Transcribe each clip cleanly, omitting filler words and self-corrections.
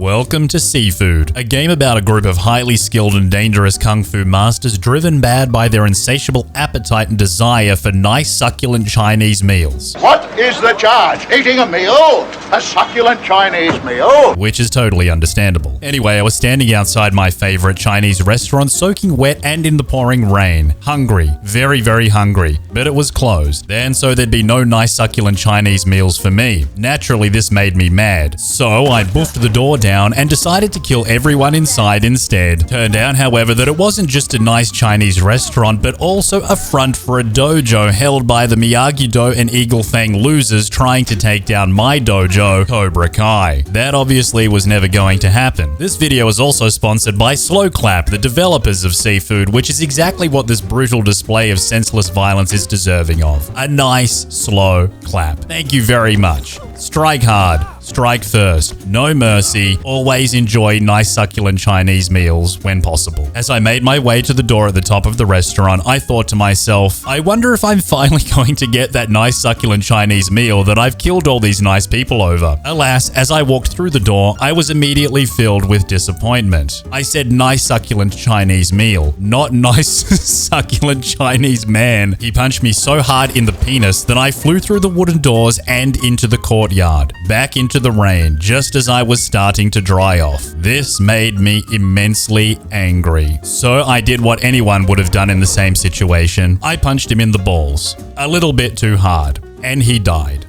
Welcome to Seafood, a game about a group of highly skilled and dangerous kung fu masters driven mad by their insatiable appetite and desire for nice succulent Chinese meals. What is the charge? Eating a meal? A succulent Chinese meal? Which is totally understandable. Anyway, I was standing outside my favorite Chinese restaurant, soaking wet and in the pouring rain. Hungry. Very, very hungry. But it was closed. And so there'd be no nice succulent Chinese meals for me. Naturally, this made me mad. So I boofed the door down and decided to kill everyone inside instead. Turned out, however, that it wasn't just a nice Chinese restaurant, but also a front for a dojo held by the Miyagi-Do and Eagle Fang losers trying to take down my dojo, Cobra Kai. That obviously was never going to happen. This video is also sponsored by Slow Clap, the developers of Seafood, which is exactly what this brutal display of senseless violence is deserving of. A nice, slow clap. Thank you very much. Strike hard. Strike first. No mercy. Always enjoy nice succulent Chinese meals when possible. As I made my way to the door at the top of the restaurant, I thought to myself, I wonder if I'm finally going to get that nice succulent Chinese meal that I've killed all these nice people over. Alas, as I walked through the door, I was immediately filled with disappointment. I said nice succulent Chinese meal, not nice succulent Chinese man. He punched me so hard in the penis that I flew through the wooden doors and into the courtyard, back into the rain, just as I was starting to dry off. This made me immensely angry. So I did what anyone would have done in the same situation. I punched him in the balls. A little bit too hard. And he died.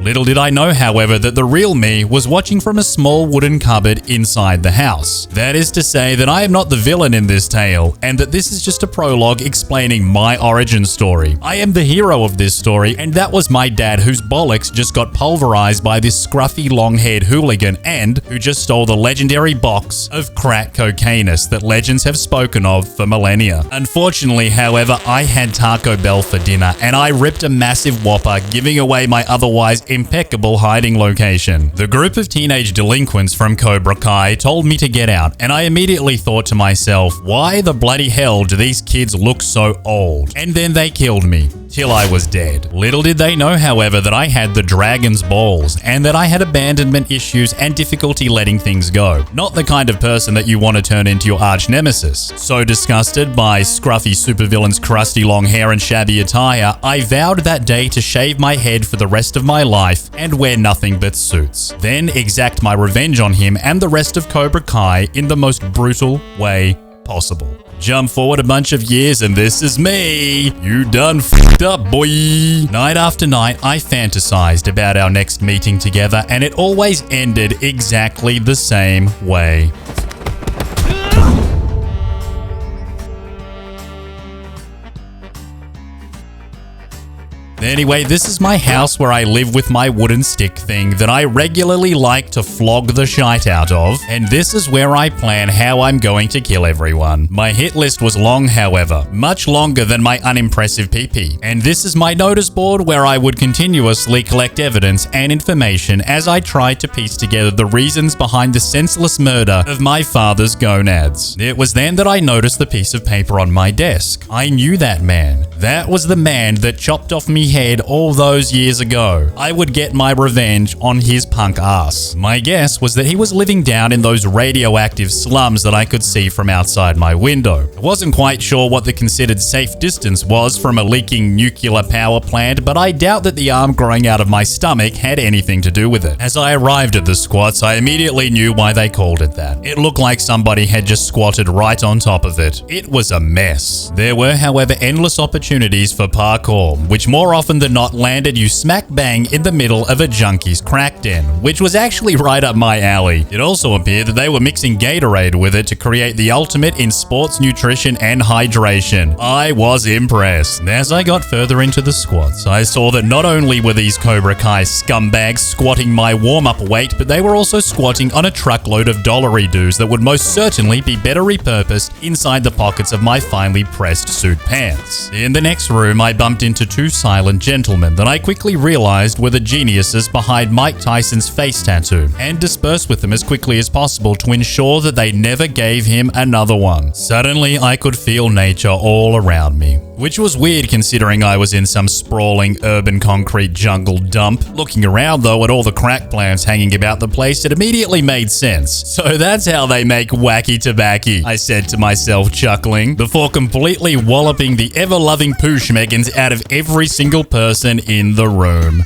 Little did I know, however, that the real me was watching from a small wooden cupboard inside the house. That is to say that I am not the villain in this tale, and that this is just a prologue explaining my origin story. I am the hero of this story, and that was my dad, whose bollocks just got pulverized by this scruffy long-haired hooligan, and who just stole the legendary box of crack cocainus that legends have spoken of for millennia. Unfortunately, however, I had Taco Bell for dinner, and I ripped a massive whopper, giving away my otherwise impeccable hiding location. The group of teenage delinquents from Cobra Kai told me to get out, and I immediately thought to myself, why the bloody hell do these kids look so old? And then they killed me. Till I was dead. Little did they know, however, that I had the dragon's balls, and that I had abandonment issues and difficulty letting things go. Not the kind of person that you want to turn into your arch nemesis. So disgusted by scruffy supervillain's crusty long hair and shabby attire, I vowed that day to shave my head for the rest of my life and wear nothing but suits. Then exact my revenge on him and the rest of Cobra Kai in the most brutal way possible. Jump forward a bunch of years and this is me. You done f***ed up, boy. Night after night, I fantasized about our next meeting together, and it always ended exactly the same way. Anyway, this is my house where I live with my wooden stick thing that I regularly like to flog the shite out of, and this is where I plan how I'm going to kill everyone. My hit list was long, however, much longer than my unimpressive PP, and this is my notice board where I would continuously collect evidence and information as I tried to piece together the reasons behind the senseless murder of my father's gonads. It was then that I noticed the piece of paper on my desk. I knew that man. That was the man that chopped off me head all those years ago. I would get my revenge on his punk ass. My guess was that he was living down in those radioactive slums that I could see from outside my window. I wasn't quite sure what the considered safe distance was from a leaking nuclear power plant, but I doubt that the arm growing out of my stomach had anything to do with it. As I arrived at the squats, I immediately knew why they called it that. It looked like somebody had just squatted right on top of it. It was a mess. There were, however, endless opportunities for parkour, which more often than not landed you smack bang in the middle of a junkie's crack den, which was actually right up my alley. It also appeared that they were mixing Gatorade with it to create the ultimate in sports nutrition and hydration. I was impressed. As I got further into the squats, I saw that not only were these Cobra Kai scumbags squatting my warm-up weight, but they were also squatting on a truckload of dollary-doos that would most certainly be better repurposed inside the pockets of my finely pressed suit pants. In the next room, I bumped into two silent gentlemen that I quickly realized were the geniuses behind Mike Tyson's face tattoo, and dispersed with them as quickly as possible to ensure that they never gave him another one. Suddenly, I could feel nature all around me, which was weird considering I was in some sprawling urban concrete jungle dump. Looking around though at all the crack plants hanging about the place, it immediately made sense. So that's how they make wacky tobacco, I said to myself, chuckling, before completely walloping the ever-loving poo schmeggins out of every single person in the room.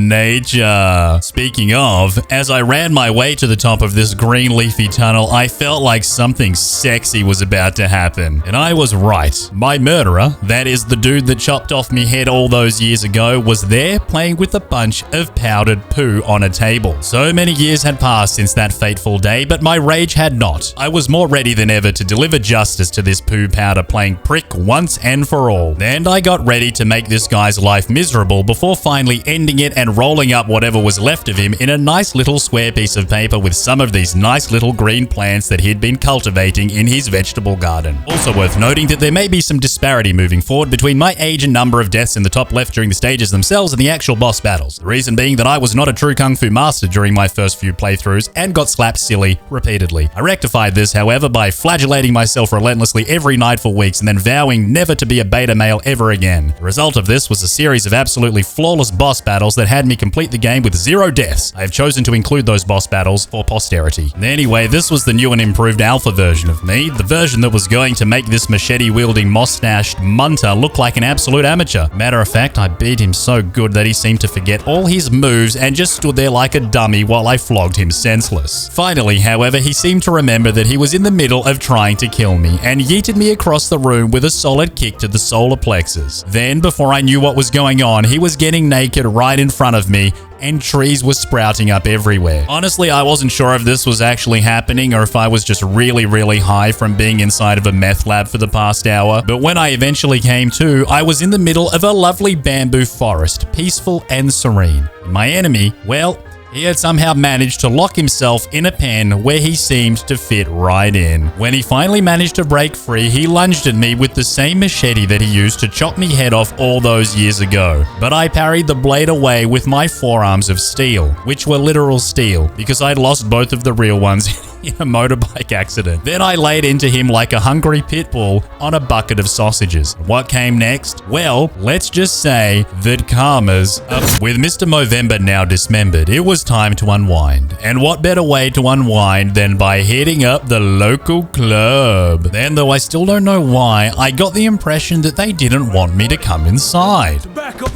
Nature. Speaking of, as I ran my way to the top of this green leafy tunnel, I felt like something sexy was about to happen. And I was right. My murderer, that is the dude that chopped off me head all those years ago, was there playing with a bunch of powdered poo on a table. So many years had passed since that fateful day, but my rage had not. I was more ready than ever to deliver justice to this poo powder playing prick once and for all. And I got ready to make this guy's life miserable before finally ending it and rolling up whatever was left of him in a nice little square piece of paper with some of these nice little green plants that he'd been cultivating in his vegetable garden. Also worth noting that there may be some disparity moving forward between my age and number of deaths in the top left during the stages themselves and the actual boss battles. The reason being that I was not a true kung fu master during my first few playthroughs and got slapped silly repeatedly. I rectified this, however, by flagellating myself relentlessly every night for weeks and then vowing never to be a beta male ever again. The result of this was a series of absolutely flawless boss battles that had me complete the game with 0 deaths. I have chosen to include those boss battles for posterity. Anyway, this was the new and improved alpha version of me, the version that was going to make this machete-wielding, mustached munter look like an absolute amateur. Matter of fact, I beat him so good that he seemed to forget all his moves and just stood there like a dummy while I flogged him senseless. Finally, however, he seemed to remember that he was in the middle of trying to kill me and yeeted me across the room with a solid kick to the solar plexus. Then, before I knew what was going on, he was getting naked right in front of me and trees were sprouting up everywhere. Honestly, I wasn't sure if this was actually happening or if I was just really high from being inside of a meth lab for the past hour. But when I eventually came to, I was in the middle of a lovely bamboo forest, peaceful and serene. And my enemy, well, he had somehow managed to lock himself in a pen where he seemed to fit right in. When he finally managed to break free, he lunged at me with the same machete that he used to chop me head off all those years ago. But I parried the blade away with my forearms of steel, which were literal steel, because I'd lost both of the real ones in a motorbike accident. Then I laid into him like a hungry pit bull on a bucket of sausages. What came next? Well, let's just say that karma's up. With Mr. Movember now dismembered, it was time to unwind. And what better way to unwind than by hitting up the local club? Then, though I still don't know why, I got the impression that they didn't want me to come inside. Back up.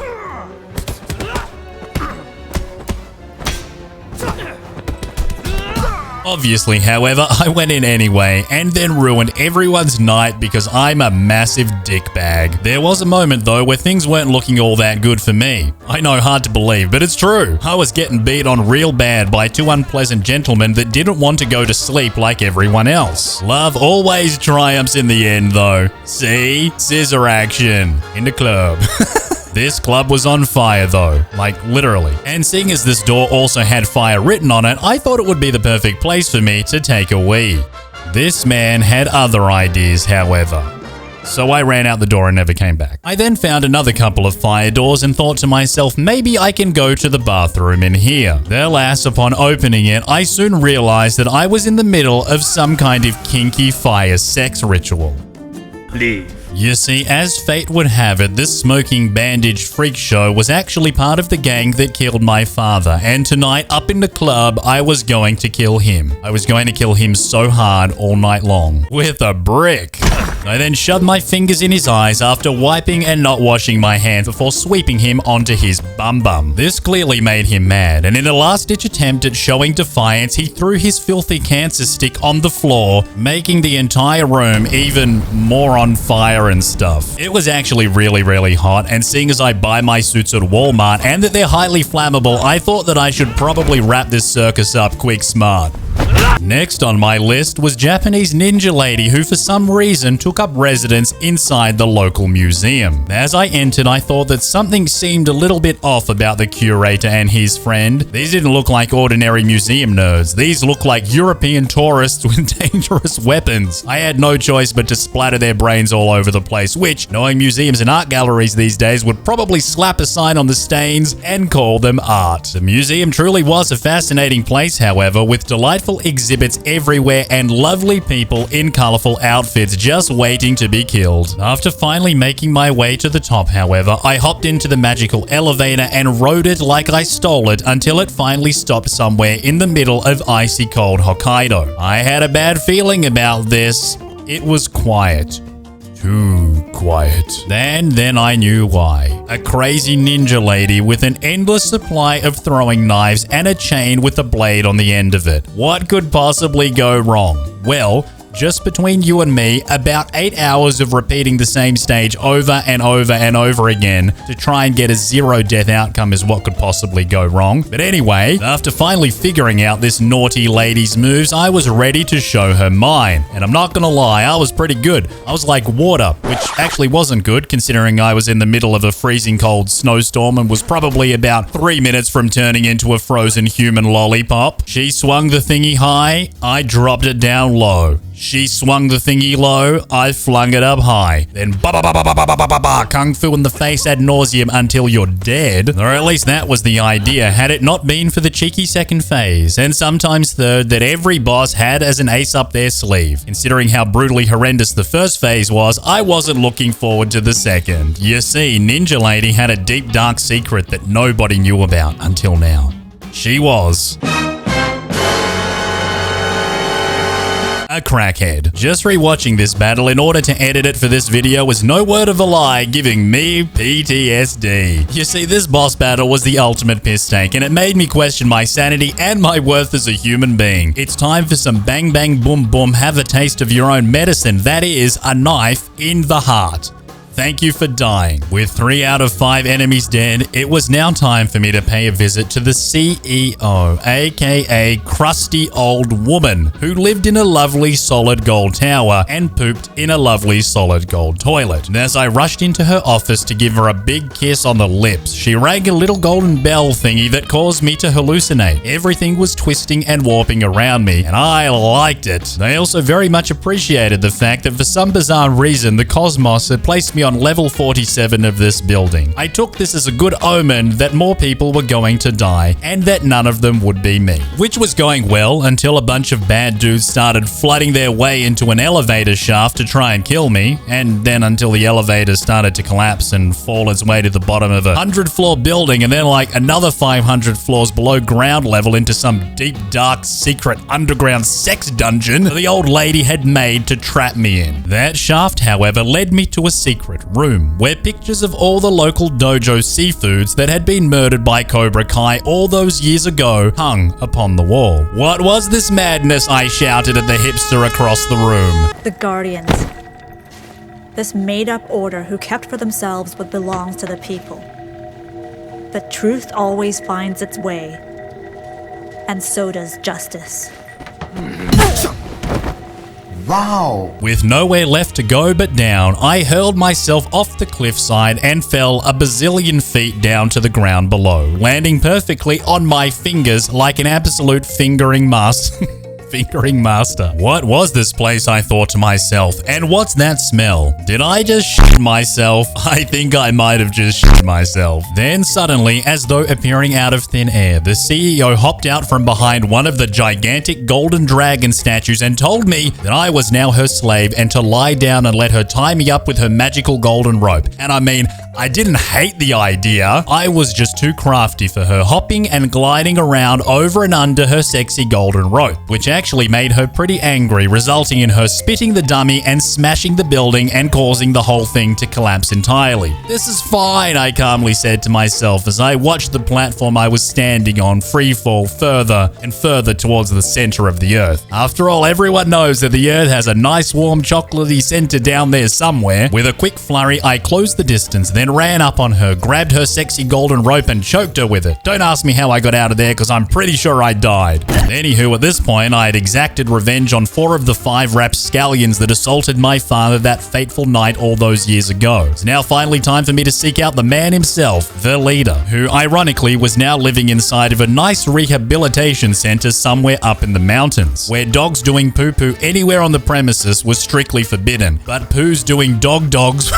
Obviously, however, I went in anyway and then ruined everyone's night because I'm a massive dickbag. There was a moment though where things weren't looking all that good for me. I know, hard to believe, but it's true. I was getting beat on real bad by two unpleasant gentlemen that didn't want to go to sleep like everyone else. Love always triumphs in the end though. See? Scissor action. In the club. This club was on fire though, like literally. And seeing as this door also had fire written on it, I thought it would be the perfect place for me to take a wee. This man had other ideas, however. So I ran out the door and never came back. I then found another couple of fire doors and thought to myself, maybe I can go to the bathroom in here. Alas, upon opening it, I soon realized that I was in the middle of some kind of kinky fire sex ritual. Leave. You see, as fate would have it, this smoking bandaged freak show was actually part of the gang that killed my father, and tonight, up in the club, I was going to kill him. I was going to kill him so hard all night long. With a brick. I then shoved my fingers in his eyes after wiping and not washing my hands before sweeping him onto his bum. This clearly made him mad, and in a last-ditch attempt at showing defiance, he threw his filthy cancer stick on the floor, making the entire room even more on fire and stuff. It was actually really hot, and seeing as I buy my suits at Walmart and that they're highly flammable, I thought that I should probably wrap this circus up quick smart. Next on my list was Japanese ninja lady who for some reason took up residence inside the local museum. As I entered, I thought that something seemed a little bit off about the curator and his friend. These didn't look like ordinary museum nerds. These looked like European tourists with dangerous weapons. I had no choice but to splatter their brains all over the place, which, knowing museums and art galleries these days, would probably slap a sign on the stains and call them art. The museum truly was a fascinating place, however, with delightful exhibits everywhere and lovely people in colorful outfits just waiting to be killed. After finally making my way to the top, however, I hopped into the magical elevator and rode it like I stole it until it finally stopped somewhere in the middle of icy cold Hokkaido. I had a bad feeling about this. It was quiet. Too quiet. And then I knew why. A crazy ninja lady with an endless supply of throwing knives and a chain with a blade on the end of it. What could possibly go wrong? Well, just between you and me, about 8 hours of repeating the same stage over and over and over again to try and get a zero death outcome is what could possibly go wrong. But anyway, after finally figuring out this naughty lady's moves, I was ready to show her mine. And I'm not gonna lie, I was pretty good. I was like water, which actually wasn't good considering I was in the middle of a freezing cold snowstorm and was probably about 3 minutes from turning into a frozen human lollipop. She swung the thingy high, I dropped it down low. She swung the thingy low, I flung it up high. Then ba-ba-ba-ba-ba-ba-ba-ba, kung fu in the face ad nauseum until you're dead. Or at least that was the idea, had it not been for the cheeky second phase, and sometimes third, that every boss had as an ace up their sleeve. Considering how brutally horrendous the first phase was, I wasn't looking forward to the second. You see, Ninja Lady had a deep dark secret that nobody knew about until now. She was a crackhead. Just rewatching this battle in order to edit it for this video was no word of a lie, giving me PTSD. You see, this boss battle was the ultimate piss take, and it made me question my sanity and my worth as a human being. It's time for some bang bang boom boom, have a taste of your own medicine. That is, a knife in the heart. Thank you for dying. With 3 out of 5 enemies dead, it was now time for me to pay a visit to the CEO, aka crusty old woman, who lived in a lovely solid gold tower and pooped in a lovely solid gold toilet. And as I rushed into her office to give her a big kiss on the lips, she rang a little golden bell thingy that caused me to hallucinate. Everything was twisting and warping around me, and I liked it. I also very much appreciated the fact that for some bizarre reason, the cosmos had placed me on level 47 of this building. I took this as a good omen that more people were going to die and that none of them would be me. Which was going well until a bunch of bad dudes started flooding their way into an elevator shaft to try and kill me, and then until the elevator started to collapse and fall its way to the bottom of a 100-floor building and then like another 500 floors below ground level into some deep, dark, secret underground sex dungeon that the old lady had made to trap me in. That shaft, however, led me to a secret room where pictures of all the local dojo seafoods that had been murdered by Cobra Kai all those years ago hung upon the wall. What was this madness? I shouted at the hipster across the room. The Guardians. This made-up order who kept for themselves what belongs to the people. But truth always finds its way. And so does justice. Wow! With nowhere left to go but down, I hurled myself off the cliffside and fell a bazillion feet down to the ground below, landing perfectly on my fingers like an absolute fingering master. Fingering master. What was this place, I thought to myself, and what's that smell? Did I just shit myself? I think I might have just shit myself. Then suddenly, as though appearing out of thin air, the CEO hopped out from behind one of the gigantic golden dragon statues and told me that I was now her slave and to lie down and let her tie me up with her magical golden rope. And I mean, I didn't hate the idea. I was just too crafty for her, hopping and gliding around over and under her sexy golden rope, which actually made her pretty angry, resulting in her spitting the dummy and smashing the building and causing the whole thing to collapse entirely. This is fine, I calmly said to myself as I watched the platform I was standing on free fall further and further towards the center of the earth. After all, everyone knows that the earth has a nice warm chocolatey center down there somewhere. With a quick flurry, I closed the distance, then ran up on her, grabbed her sexy golden rope and choked her with it. Don't ask me how I got out of there because I'm pretty sure I died. Anywho, at this point, I had exacted revenge on 4 of the 5 rapscallions that assaulted my father that fateful night all those years ago. It's now finally time for me to seek out the man himself, the leader, who ironically was now living inside of a nice rehabilitation center somewhere up in the mountains, where dogs doing poo-poo anywhere on the premises was strictly forbidden, but poos doing dogs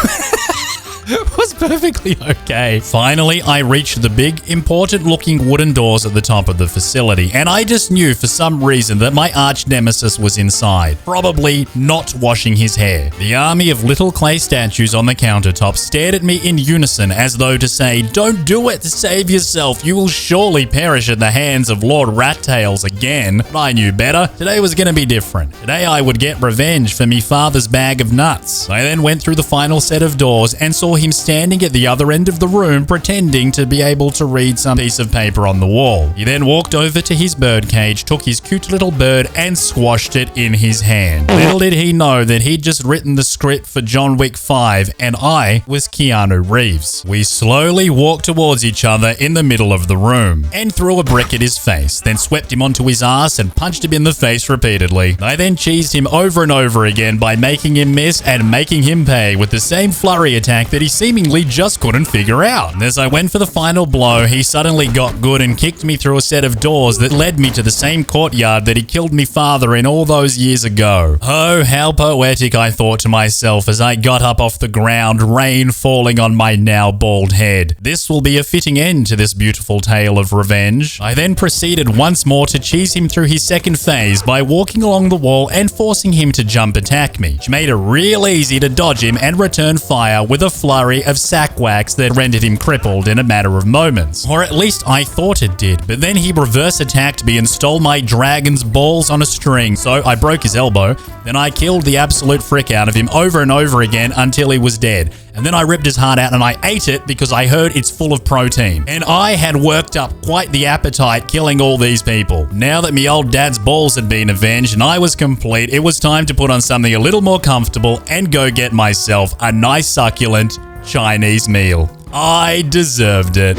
was perfectly okay. Finally, I reached the big, important-looking wooden doors at the top of the facility, and I just knew for some reason that my arch nemesis was inside, probably not washing his hair. The army of little clay statues on the countertop stared at me in unison as though to say, "Don't do it, save yourself, you will surely perish at the hands of Lord Rattails again." But I knew better. Today was gonna be different. Today I would get revenge for me father's bag of nuts. I then went through the final set of doors and saw him standing at the other end of the room pretending to be able to read some piece of paper on the wall. He then walked over to his birdcage, took his cute little bird and squashed it in his hand. Little did he know that he'd just written the script for John Wick 5 and I was Keanu Reeves. We slowly walked towards each other in the middle of the room and threw a brick at his face, then swept him onto his ass and punched him in the face repeatedly. I then cheesed him over and over again by making him miss and making him pay with the same flurry attack that he seemingly just couldn't figure out. And as I went for the final blow, he suddenly got good and kicked me through a set of doors that led me to the same courtyard that he killed me father in all those years ago. Oh, how poetic, I thought to myself as I got up off the ground, rain falling on my now bald head. This will be a fitting end to this beautiful tale of revenge. I then proceeded once more to cheese him through his second phase by walking along the wall and forcing him to jump attack me, which made it real easy to dodge him and return fire with a flurry of sack wax that rendered him crippled in a matter of moments. Or at least I thought it did, but then he reverse attacked me and stole my dragon's balls on a string, so I broke his elbow. Then I killed the absolute frick out of him over and over again until he was dead. And then I ripped his heart out and I ate it because I heard it's full of protein. And I had worked up quite the appetite killing all these people. Now that me old dad's balls had been avenged and I was complete, it was time to put on something a little more comfortable and go get myself a nice succulent Chinese meal. I deserved it.